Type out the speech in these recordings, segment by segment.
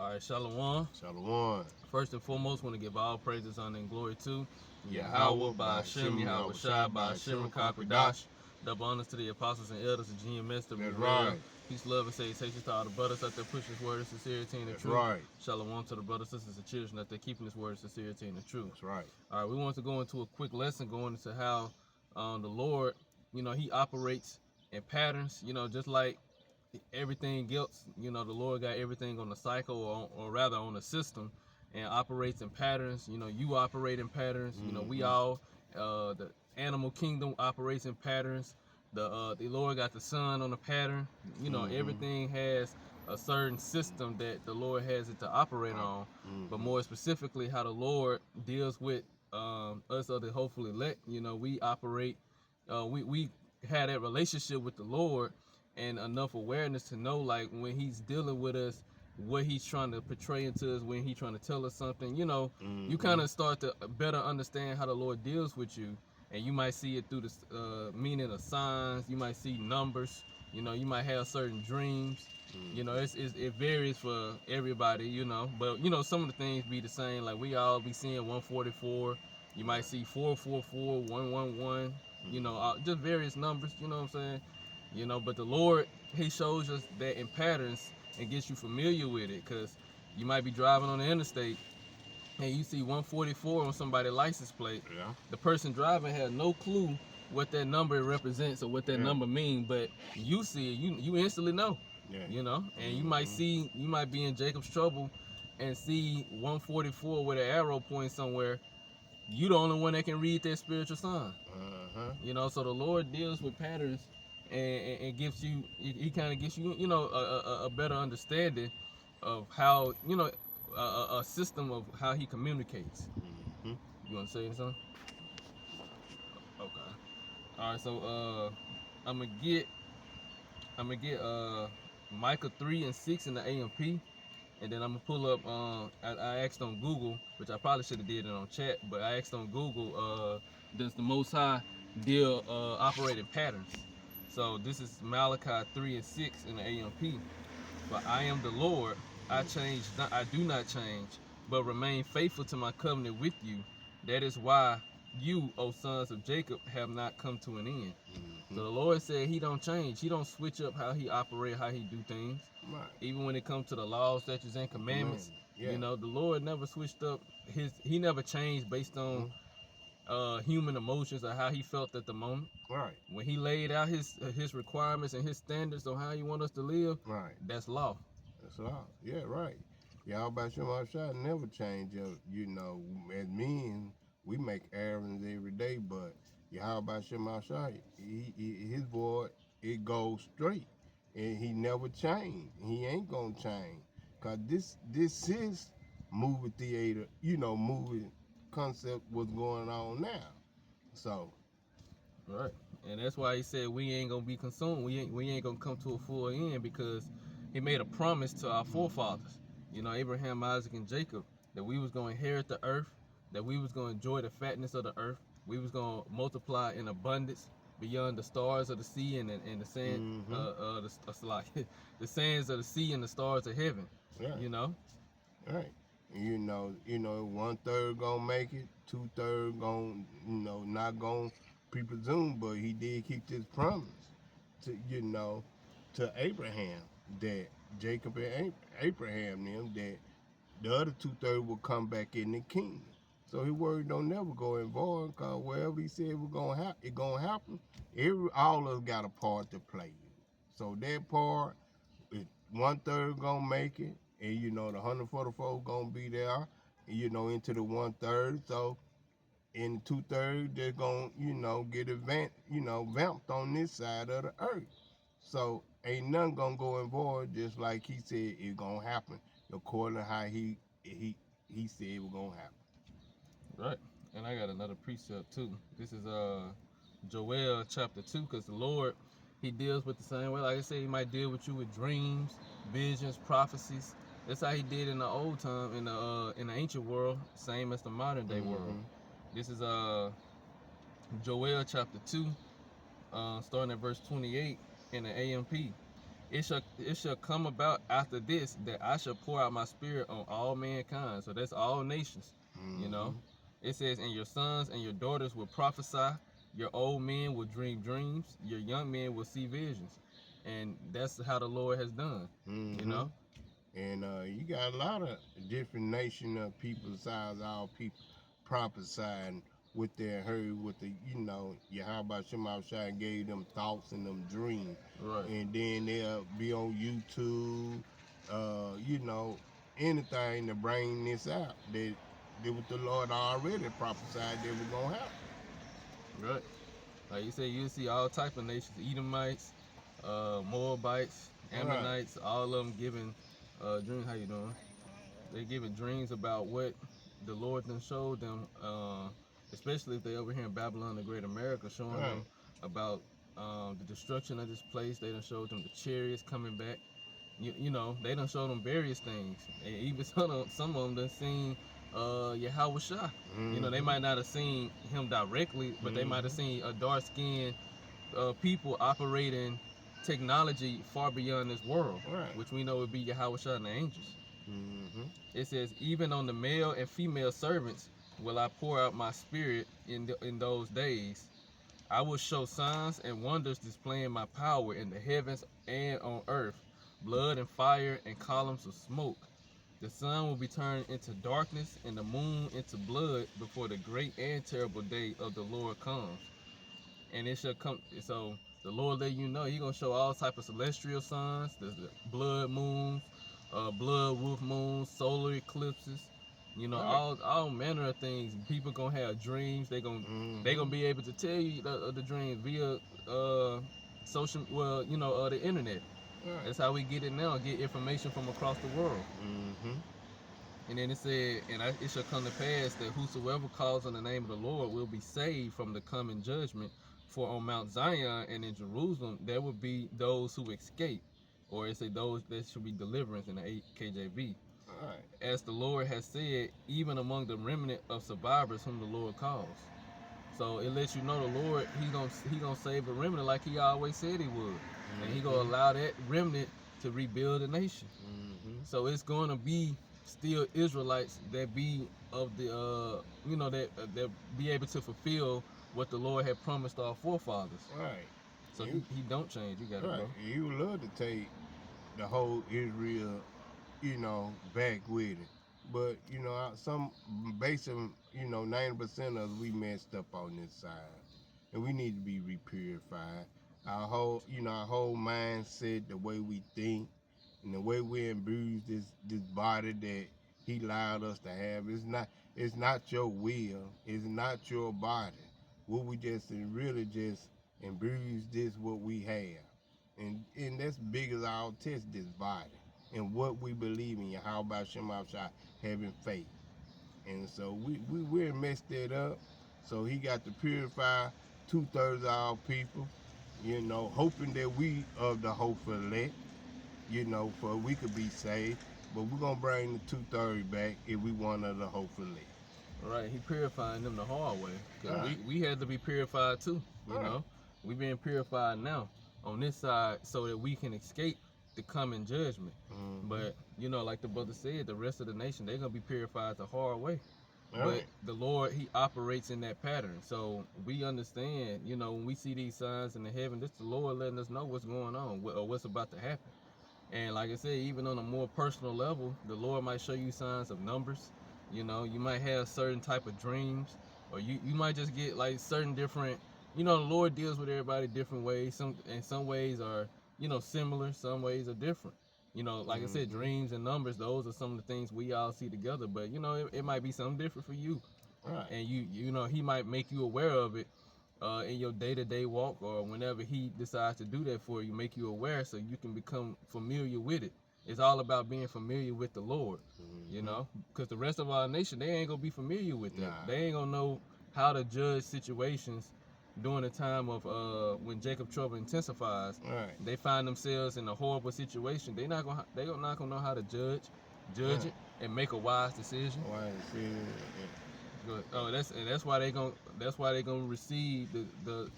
All right, Shalom. Shalom. First and foremost, want to give all praises, honor, and glory to Yahweh, by Hashem, Yahweh Shai, by Hashem, Kakadash. Double honors to the apostles and elders of GMS. That's right. Peace, love, and salutations to all the brothers out there pushing this word of sincerity and the That's truth. right. Shalom to the brothers, sisters, and children that they're keeping this word of sincerity and the truth. That's right. All right, we want to go into a quick lesson going into how the Lord, He operates in patterns, just like everything else, the Lord got everything on the cycle or rather on the system and operates in patterns. You operate in patterns. We all, the animal kingdom operates in patterns. The Lord got the sun on a pattern. Everything has a certain system that the Lord has it to operate on. But more specifically, how the Lord deals with us or the hopefully elect. We operate, we had that relationship with the Lord and enough awareness to know, like, when he's dealing with us, what he's trying to portray into us, when he's trying to tell us something, you kind of start to better understand how the Lord deals with you. And you might see it through the meaning of signs. You might see numbers. You might have certain dreams. It varies for everybody, but some of the things be the same. Like, we all be seeing 144. You might see 444, 111, just various numbers, you know what I'm saying? But the Lord, he shows us that in patterns and gets you familiar with it, because you might be driving on the interstate and you see 144 on somebody's license plate. Yeah. The person driving has no clue what that number represents or what that number means, but you see it, you instantly know. Yeah. And you might be in Jacob's trouble and see 144 with an arrow pointing somewhere. You the only one that can read that spiritual sign. So the Lord deals with patterns and gives you, he kind of gives you, a better understanding of how, a system of how he communicates. You want to say something? Okay. All right. So I'm gonna get Micah 3:6 in the AMP, and then I'm gonna pull up. I asked on Google, which I probably should have did it on chat, but I asked on Google, does the Most High deal operate in patterns? So this is Malachi 3:6 in the AMP. But I am the Lord, I do not change, but remain faithful to my covenant with you. That is why you, O sons of Jacob, have not come to an end. So the Lord said he don't change. He don't switch up how he operate, how he do things. Right. Even when it comes to the laws, statutes, and commandments, Yeah. the Lord never switched up he never changed based on human emotions or how he felt at the moment. Right. When he laid out his requirements and his standards on how he want us to live, Right. that's law. That's law. Yeah, right. Yahweh Shai never change up. As men, we make errands every day, but Yahweh Shai, his word, it goes straight. And he never changed. He ain't gonna change. Cause this is movie theater, movie concept what's going on now. So Right. And that's why he said we ain't gonna be consumed. We ain't gonna come to a full end, because he made a promise to our forefathers, Abraham, Isaac, and Jacob, that we was gonna inherit the earth, that we was gonna enjoy the fatness of the earth, we was gonna multiply in abundance beyond the stars of the sea and the sand, the sands of the sea and the stars of heaven. Yeah. Right. 1/3 gonna make it, 2/3 gonna, not gonna pre-presume, but he did keep this promise to Abraham, that Jacob and Abraham them, that the other 2/3 will come back in the kingdom. So his word don't never go in void, cause wherever he said it gonna happen. All of us got a part to play. So that part, 1/3 gonna make it, and the 144 gonna be there, into the 1/3. So in 2/3, they're gonna, get vamped on this side of the earth. So ain't nothing gonna go in void, just like he said it gonna happen, according to how he said it was gonna happen. Right. And I got another precept too. This is Joel chapter 2, because the Lord, he deals with the same way. Like I said, he might deal with you with dreams, visions, prophecies. That's how he did in the old time, in the ancient world, same as the modern day world. This is Joel chapter 2, starting at verse 28 in the AMP. it shall come about after this that I shall pour out my spirit on all mankind. So that's all nations. You know, it says, and your sons and your daughters will prophesy, your old men will dream dreams, your young men will see visions. And that's how the Lord has done. You know, And you got a lot of different nation of people besides our people prophesying what they heard, with the, Yahweh Shema Shai gave them thoughts and them dreams. right. And then they'll be on YouTube, anything to bring this out. That what the Lord already prophesied they were going to happen. Right. Like you said, you'll see all type of nations, Edomites, Moabites, Ammonites, all of them giving dreams. How you doing? They giving dreams about what the Lord done showed them, especially if they over here in Babylon, the Great America, showing them about the destruction of this place. They done showed them the chariots coming back. You know, they done showed them various things. And even some of them done seen Yahweh Shah. You know, they might not have seen him directly, but they might have seen a dark-skinned people operating technology far beyond this world, which we know would be Yahweh Shah and the angels. It says, even on the male and female servants will I pour out my spirit in those days. I will show signs and wonders displaying my power in the heavens and on earth, blood and fire and columns of smoke. The sun will be turned into darkness and the moon into blood before the great and terrible day of the Lord comes. And it shall come, so the Lord let you know, He's going to show all type of celestial signs, the blood moons, blood wolf moons, solar eclipses, all manner of things. People gonna have dreams. They gonna be able to tell you the dreams via social, the internet. That's how we get it now. Get information from across the world. And then it said, it shall come to pass that whosoever calls on the name of the Lord will be saved from the coming judgment. For on Mount Zion and in Jerusalem there will be those who escape, or it say those that should be deliverance in the KJV. As the Lord has said, even among the remnant of survivors whom the Lord calls. So it lets you know the Lord, he gonna save a remnant like He always said He would, and He gonna allow that remnant to rebuild a nation. So it's gonna be still Israelites that be of the that be able to fulfill what the Lord had promised our forefathers. So he don't change. You got it, bro. He would love to take the whole Israel, back with it. But, some basic, 90% of us, we messed up on this side. And we need to be repurified. Our whole mindset, the way we think, and the way we imbue this body that He allowed us to have, it's not your will, it's not your body. What we really just imbue this what we have. And that's big as our test, this body. And what we believe in, Yahweh Shema Shai, having faith. And so we're messed that up. So He got to purify 2/3 of our people, hoping that we of the hopeful elect, for we could be saved. But we're going to bring the 2/3 back if we want of the hopeful elect. Right, He purifying them the hard way. Because we had to be purified too, you know. We being purified now on this side so that we can escape the coming judgment. But, like the brother said, the rest of the nation, they're going to be purified the hard way. But the Lord, He operates in that pattern. So we understand, when we see these signs in the heaven, this the Lord letting us know what's going on or what's about to happen. And like I said, even on a more personal level, the Lord might show you signs of numbers. You might have certain type of dreams, or you might just get like certain different, the Lord deals with everybody different ways. Some ways are, similar, some ways are different. Like I said, dreams and numbers, those are some of the things we all see together, but it might be something different for you. And He might make you aware of it in your day-to-day walk, or whenever He decides to do that for you, make you aware so you can become familiar with it. It's all about being familiar with the Lord, because the rest of our nation, they ain't gonna be familiar with that. They ain't gonna know how to judge situations during the time of when Jacob trouble intensifies. They find themselves in a horrible situation. They're not gonna know how to judge it and make a wise decision. Good. Oh, that's why they gonna receive the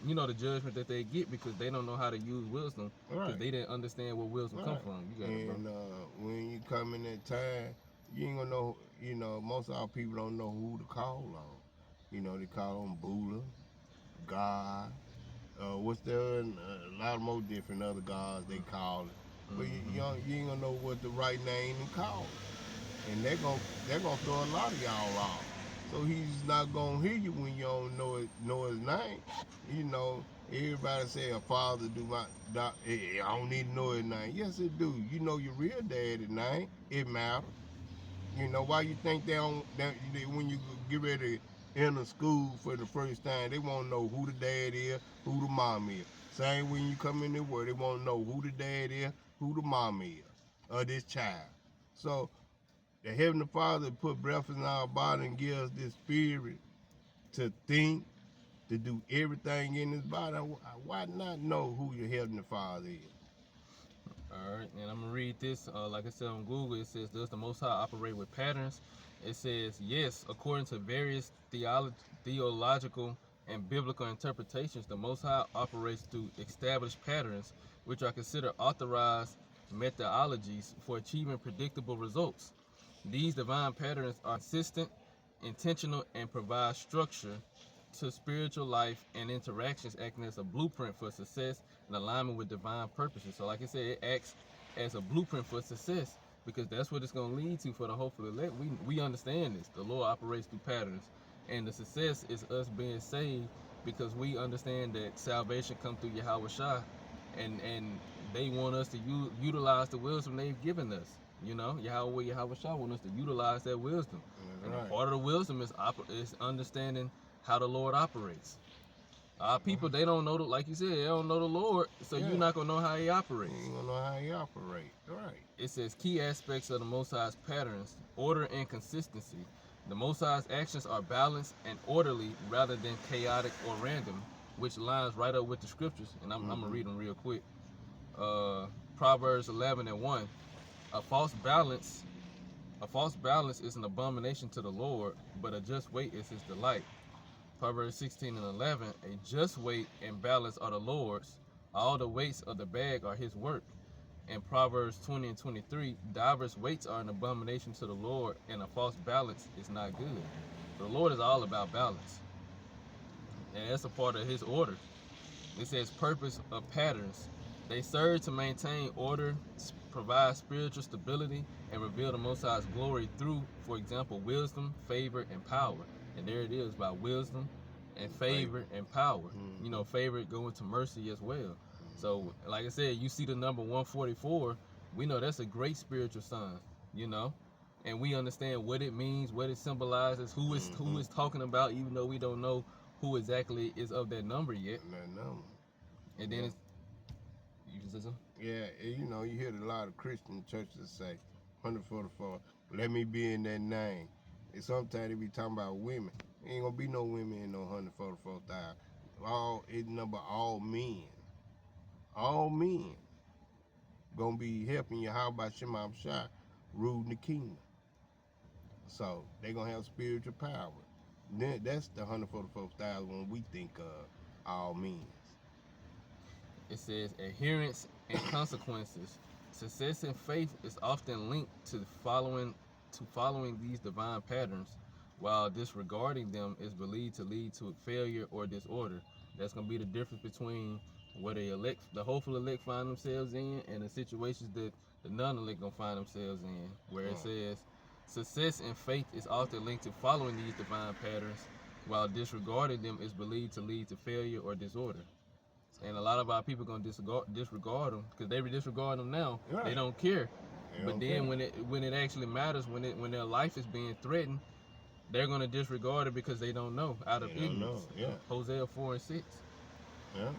the judgment that they get because they don't know how to use wisdom because Right. they didn't understand where wisdom come Right. from. You got it, bro. And when you come in that time, you ain't gonna know. Most of our people don't know who to call on. They call on Buddha, God. What's there? A lot of more different other gods they call it. But you ain't gonna know what the right name to call it. And they're gonna throw a lot of y'all off. So he's not gonna hear you when you don't know his name. You know, everybody say a father do my I don't need to know his name. Yes, it do. You know your real daddy's name. It matters. Why you think when you get ready to enter school for the first time, they won't know who the dad is, who the mom is. Same when you come in the world, they won't know who the dad is, who the mom is of this child. So the Heavenly Father put breath in our body and gives us this spirit to think, to do everything in his body. Why not know who your Heavenly Father is? All right, and I'm gonna read this. Like I said on Google, it says, "Does the Most High operate with patterns?" It says, "Yes, according to various theological and biblical interpretations, the Most High operates through established patterns, which are considered authorized methodologies for achieving predictable results. These divine patterns are consistent, intentional, and provide structure to spiritual life and interactions, acting as a blueprint for success in alignment with divine purposes." So, like I said, it acts as a blueprint for success because that's what it's going to lead to for the hopeful elect. We understand this. The Lord operates through patterns, and the success is us being saved because we understand that salvation comes through Yahweh Shai, and they want us to utilize the wisdom they've given us. Yahweh Shai want us to utilize that wisdom, and a part of the wisdom is understanding how the Lord operates. Our people, they don't know, like you said, they don't know the Lord, so you're not going to know how he operates. You ain't gonna know how he operates. Right. It says key aspects of the Most High's patterns: order and consistency. The Most High's actions are balanced and orderly rather than chaotic or random, which lines right up with the scriptures. And I'm going to read them real quick. Proverbs 11:1. A false balance is an abomination to the Lord, but a just weight is his delight. Proverbs 16:11, a just weight and balance are the Lord's. All the weights of the bag are his work. And Proverbs 20:23, diverse weights are an abomination to the Lord, and a false balance is not good. The Lord is all about balance, and that's a part of his order. It says purpose of patterns. They serve to maintain order, provide spiritual stability, and reveal the Most High's glory through, for example, wisdom, favor, and power. And there it is, by wisdom and favor and power. Favor going to mercy as well. So, like I said, you see the number 144, we know that's a great spiritual sign, and we understand what it means, what it symbolizes, who is talking about, even though we don't know who exactly is of that number yet. That number. And then you can say something? Yeah, you hear a lot of Christian churches say 144, let me be in that name. And sometimes they be talking about women. Ain't gonna be no women in no 144,000. It number all men. All men gonna be helping you. How about Shema Shai ruling the kingdom? So they gonna have spiritual power. Then that's the 144,000 when we think of all men. It says adherence and consequences. Success in faith is often linked to following these divine patterns, while disregarding them is believed to lead to failure or disorder. That's gonna be the difference between what the hopeful elect find themselves in, and the situations that the non-elect gonna find themselves in. Where it says success in faith is often linked to following these divine patterns, while disregarding them is believed to lead to failure or disorder. And a lot of our people gonna disregard them because they disregard them now. Right. They don't care. But then care. when it actually matters, when their life is being threatened, they're gonna disregard it because they don't know out of ignorance. Hosea 4:6. Yeah.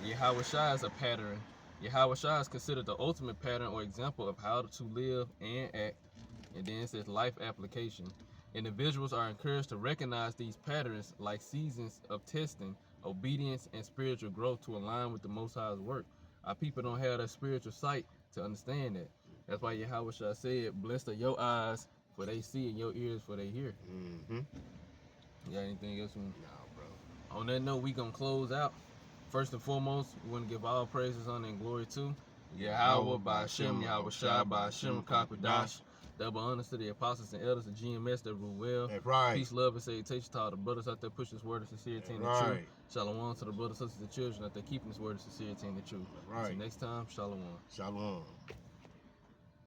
Yahweh Shai is a pattern. Yahweh Shai is considered the ultimate pattern or example of how to live and act. And then it says life application. Individuals are encouraged to recognize these patterns like seasons of testing, obedience, and spiritual growth to align with the Most High's work. Our people don't have that spiritual sight to understand that. That's why Yahweh Shai said, blessed are your eyes for they see and your ears for they hear. You got anything else? Nah, bro. On that note, we gonna close out. First and foremost, we want to give all praises, honor, and glory to Yahweh, by Hashem, Yahweh Shai, by Hashem, Kakwadash. Double honors to the apostles and elders of GMS that rule well. That's right. Peace, love, and salutation to all the brothers out there pushing this word of sincerity and the That's truth. right. Shalom to the brothers, sisters, and children out there keeping this word of sincerity and the truth. That's right. Until next time, shalom. Shalom.